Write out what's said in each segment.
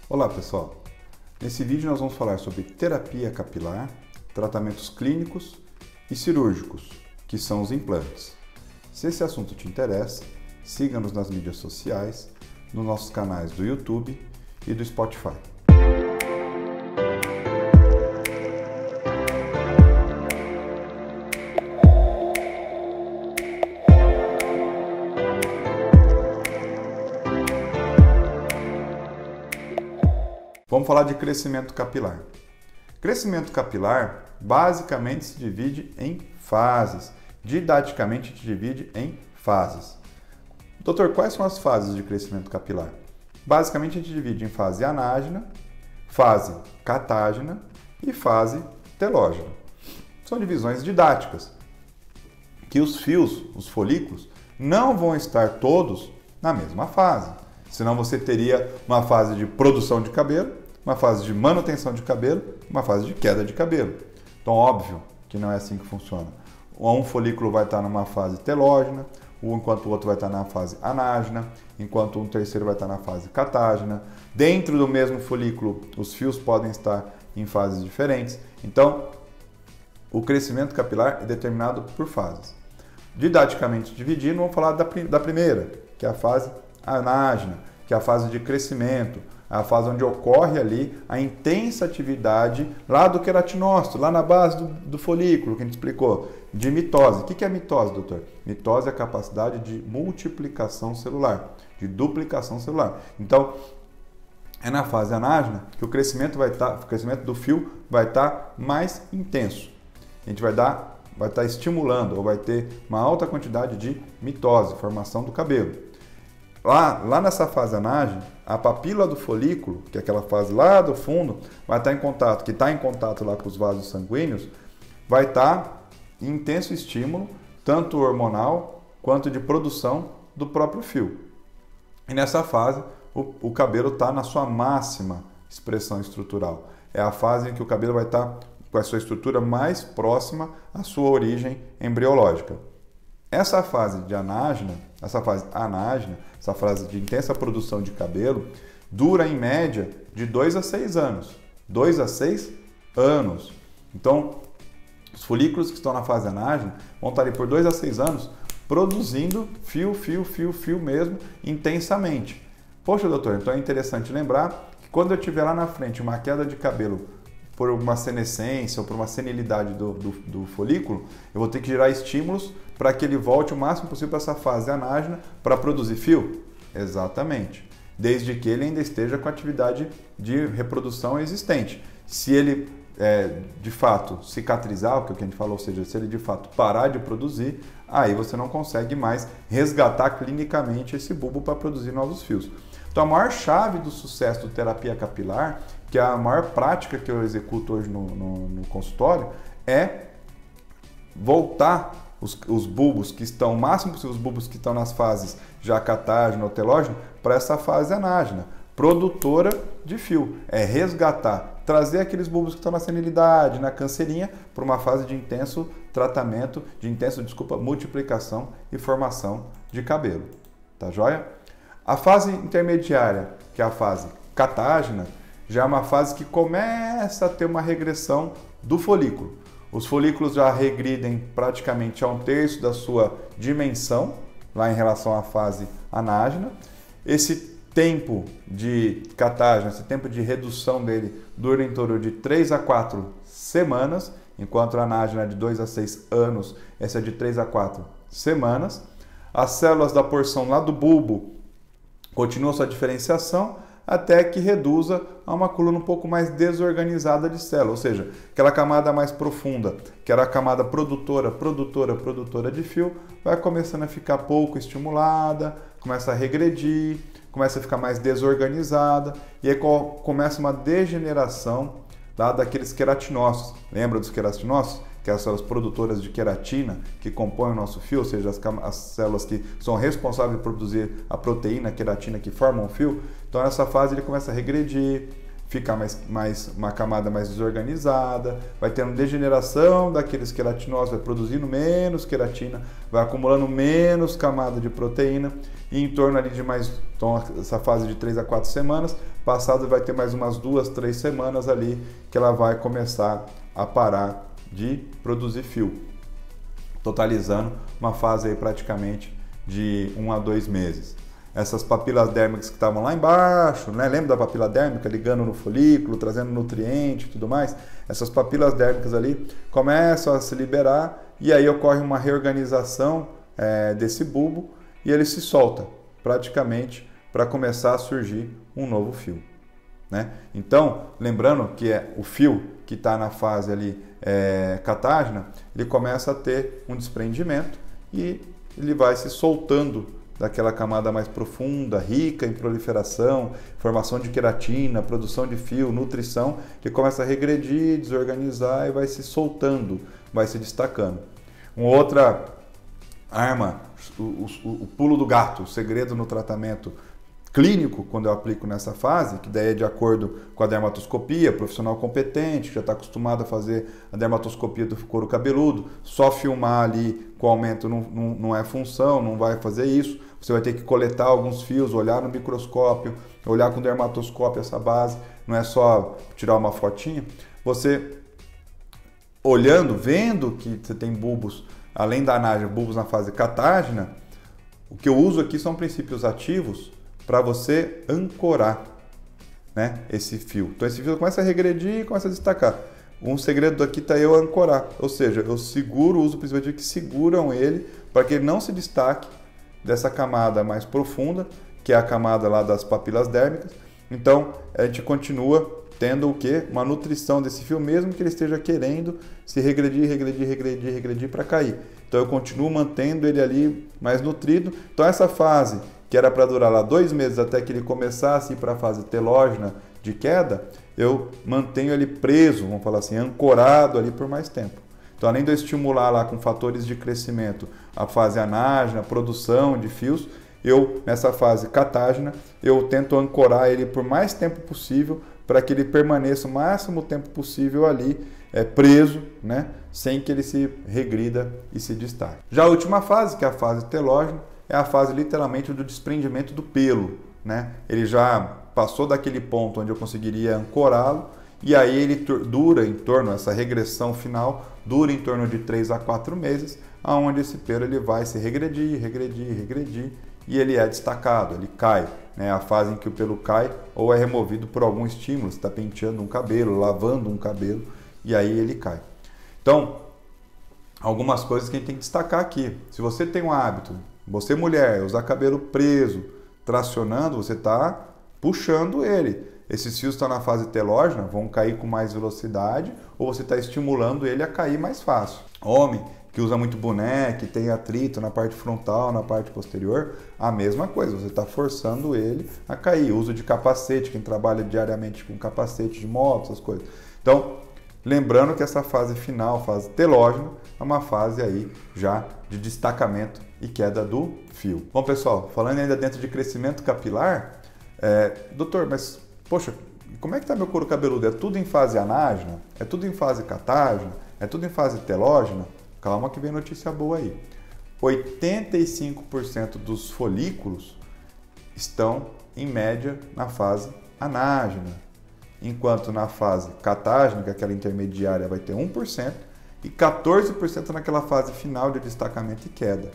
Olá pessoal, nesse vídeo nós vamos falar sobre terapia capilar, tratamentos clínicos e cirúrgicos, que são os implantes. Se esse assunto te interessa, siga-nos nas mídias sociais, nos nossos canais do YouTube e do Spotify. Vamos falar de crescimento capilar. Crescimento capilar basicamente se divide em fases. Didaticamente se divide em fases. Doutor, quais são as fases de crescimento capilar? Basicamente a gente divide em fase anágena, fase catágena e fase telógena. São divisões didáticas, que os fios, os folículos, não vão estar todos na mesma fase. Senão você teria uma fase de produção de cabelo, uma fase de manutenção de cabelo, uma fase de queda de cabelo. Então, óbvio que não é assim que funciona. Um folículo vai estar numa fase telógena, enquanto o outro vai estar na fase anágena, enquanto um terceiro vai estar na fase catágena. Dentro do mesmo folículo, os fios podem estar em fases diferentes. Então, o crescimento capilar é determinado por fases. Didaticamente dividindo, vamos falar da primeira, que é a fase anágena, que é a fase de crescimento, a fase onde ocorre ali a intensa atividade lá do queratinócito, lá na base do folículo, que a gente explicou, de mitose. O que é mitose, doutor? Mitose é a capacidade de multiplicação celular, de duplicação celular. Então, é na fase anágena que o crescimento do fio vai estar mais intenso. A gente vai estar estimulando ou vai ter uma alta quantidade de mitose, formação do cabelo. Lá nessa fase anágena, a papila do folículo, que é aquela fase lá do fundo, vai estar em contato, que está em contato lá com os vasos sanguíneos, vai estar em intenso estímulo, tanto hormonal quanto de produção do próprio fio. E nessa fase, o cabelo está na sua máxima expressão estrutural. É a fase em que o cabelo vai estar com a sua estrutura mais próxima à sua origem embriológica. Essa fase anágena, essa fase de intensa produção de cabelo, dura em média de 2 a 6 anos. 2 a 6 anos. Então, os folículos que estão na fase anágena vão estar ali por 2 a 6 anos produzindo fio mesmo, intensamente. Poxa, doutor, então é interessante lembrar que quando eu tiver lá na frente uma queda de cabelo por uma senescência ou por uma senilidade do folículo, eu vou ter que gerar estímulos para que ele volte o máximo possível para essa fase anágena para produzir fio? Exatamente. Desde que ele ainda esteja com atividade de reprodução existente. Se ele, de fato, cicatrizar, o que a gente falou, ou seja, se ele de fato parar de produzir, aí você não consegue mais resgatar clinicamente esse bulbo para produzir novos fios. Então, a maior chave do sucesso do terapia capilar, que é a maior prática que eu executo hoje no consultório, é voltar os bulbos que estão, o máximo possível, os bulbos que estão nas fases já catágena ou telógena, para essa fase anágena, produtora de fio. É resgatar, trazer aqueles bulbos que estão na senilidade, na cancerinha, para uma fase de intenso tratamento, multiplicação e formação de cabelo. Tá joia? A fase intermediária, que é a fase catágena, já é uma fase que começa a ter uma regressão do folículo. Os folículos já regridem praticamente a 1/3 da sua dimensão, lá em relação à fase anágena. Esse tempo de catágena, esse tempo de redução dele, dura em torno de 3 a 4 semanas, enquanto a anágena é de 2 a 6 anos, essa é de 3 a 4 semanas. As células da porção lá do bulbo continuam sua diferenciação, até que reduza a uma coluna um pouco mais desorganizada de célula, ou seja, aquela camada mais profunda, que era a camada produtora de fio, vai começando a ficar pouco estimulada, começa a regredir, começa a ficar mais desorganizada, e aí começa uma degeneração lá daqueles queratinócitos. Lembra dos queratinócitos? Que são as produtoras de queratina que compõem o nosso fio, ou seja, as células que são responsáveis por produzir a proteína queratina que formam o fio. Então, nessa fase ele começa a regredir, ficar uma camada mais desorganizada, vai tendo degeneração daqueles queratinócitos, vai produzindo menos queratina, vai acumulando menos camada de proteína, e em torno ali de então essa fase de 3 a 4 semanas, passado vai ter mais umas 2, 3 semanas ali que ela vai começar a parar de produzir fio, totalizando uma fase aí praticamente de 1 a 2 meses. Essas papilas dérmicas que estavam lá embaixo, né? Lembra da papila dérmica ligando no folículo, trazendo nutriente e tudo mais? Essas papilas dérmicas ali começam a se liberar e aí ocorre uma reorganização desse bulbo e ele se solta praticamente para começar a surgir um novo fio, né? Então, lembrando que o fio que está na fase ali catágena, ele começa a ter um desprendimento e ele vai se soltando daquela camada mais profunda, rica em proliferação, formação de queratina, produção de fio, nutrição, que começa a regredir, desorganizar e vai se soltando, vai se destacando. Uma outra arma, o pulo do gato, o segredo no tratamento clínico, quando eu aplico nessa fase, que daí é de acordo com a dermatoscopia, profissional competente, que já está acostumado a fazer a dermatoscopia do couro cabeludo, só filmar ali com aumento não é função, não vai fazer isso. Você vai ter que coletar alguns fios, olhar no microscópio, olhar com dermatoscópio essa base, não é só tirar uma fotinha. Você olhando, vendo que você tem bulbos, além da anágena, bulbos na fase catágena, o que eu uso aqui são princípios ativos para você ancorar, né, esse fio. Então esse fio começa a regredir e começa a destacar. Um segredo aqui está eu ancorar, ou seja, eu seguro, uso princípios ativos que seguram ele para que ele não se destaque dessa camada mais profunda, que é a camada lá das papilas dérmicas. Então a gente continua tendo o quê? Uma nutrição desse fio, mesmo que ele esteja querendo se regredir para cair. Então eu continuo mantendo ele ali mais nutrido. Então essa fase que era para durar lá 2 meses até que ele começasse a ir para a fase telógena de queda, eu mantenho ele preso, vamos falar assim, ancorado ali por mais tempo. Então, além de eu estimular lá com fatores de crescimento a fase anágena, a produção de fios, eu, nessa fase catágena, eu tento ancorar ele por mais tempo possível para que ele permaneça o máximo tempo possível ali preso, né, sem que ele se regrida e se destaque. Já a última fase, que é a fase telógena, é a fase literalmente do desprendimento do pelo, né? Ele já passou daquele ponto onde eu conseguiria ancorá-lo e aí ele dura em torno, essa regressão final, dura em torno de 3 a 4 meses, onde esse pelo ele vai se regredir e ele é destacado, ele cai, né? A fase em que o pelo cai ou é removido por algum estímulo, você está penteando um cabelo, lavando um cabelo e aí ele cai. Então, algumas coisas que a gente tem que destacar aqui. Se você tem um hábito, você mulher, usar cabelo preso, tracionando, você está puxando ele. Esses fios estão na fase telógena, vão cair com mais velocidade, ou você está estimulando ele a cair mais fácil. Homem que usa muito boné, que tem atrito na parte frontal, na parte posterior, a mesma coisa, você está forçando ele a cair. Uso de capacete, quem trabalha diariamente com capacete de moto, essas coisas. Então, lembrando que essa fase final, fase telógena, é uma fase aí já de destacamento e queda do fio. Bom, pessoal, falando ainda dentro de crescimento capilar, doutor, mas, poxa, como é que está meu couro cabeludo? É tudo em fase anágena? É tudo em fase catágena? É tudo em fase telógena? Calma que vem notícia boa aí. 85% dos folículos estão, em média, na fase anágena, enquanto na fase catágena, que é aquela intermediária, vai ter 1%, e 14% naquela fase final de destacamento e queda.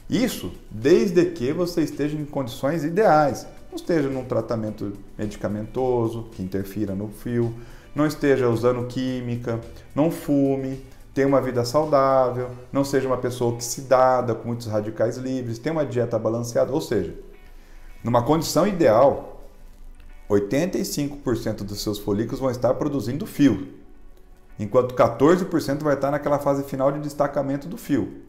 Isso desde que você esteja em condições ideais, não esteja num tratamento medicamentoso que interfira no fio, não esteja usando química, não fume, tenha uma vida saudável, não seja uma pessoa oxidada, com muitos radicais livres, tenha uma dieta balanceada, ou seja, numa condição ideal, 85% dos seus folículos vão estar produzindo fio, enquanto 14% vai estar naquela fase final de destacamento do fio.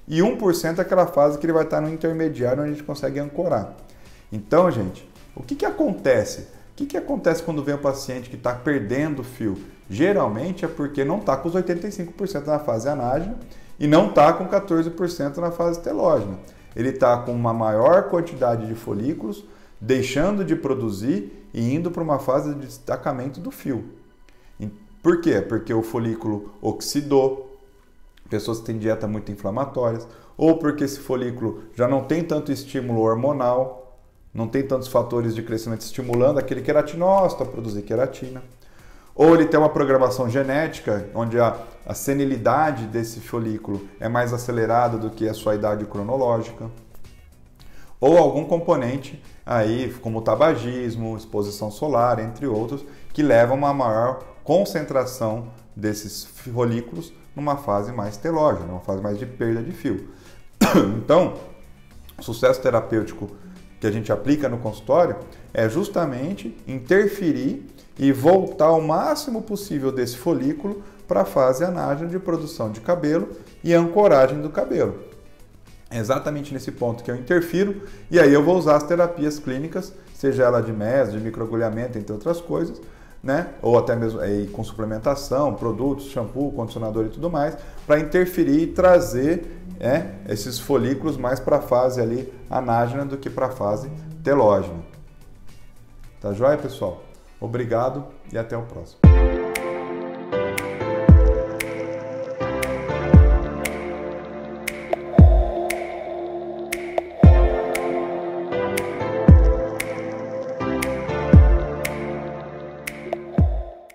E 1% é aquela fase que ele vai estar no intermediário, onde a gente consegue ancorar. Então, gente, o que acontece? O que acontece quando vem um paciente que está perdendo fio? Geralmente é porque não está com os 85% na fase anágena e não está com 14% na fase telógena. Ele está com uma maior quantidade de folículos deixando de produzir e indo para uma fase de destacamento do fio. Por quê? Porque o folículo oxidou, pessoas que têm dieta muito inflamatórias, ou porque esse folículo já não tem tanto estímulo hormonal, não tem tantos fatores de crescimento estimulando aquele queratinócito a produzir queratina. Ou ele tem uma programação genética, onde a senilidade desse folículo é mais acelerada do que a sua idade cronológica. Ou algum componente aí, como o tabagismo, exposição solar, entre outros, que levam a uma maior concentração desses folículos numa fase mais telógena, numa fase mais de perda de fio. Então, o sucesso terapêutico que a gente aplica no consultório é justamente interferir e voltar o máximo possível desse folículo para a fase anágena de produção de cabelo e ancoragem do cabelo. É exatamente nesse ponto que eu interfiro e aí eu vou usar as terapias clínicas, seja ela de meso, de microagulhamento, entre outras coisas, né? Ou até mesmo com suplementação, produtos, shampoo, condicionador e tudo mais, para interferir e trazer esses folículos mais para a fase ali anágena do que para a fase telógena. Tá joia, pessoal? Obrigado e até o próximo.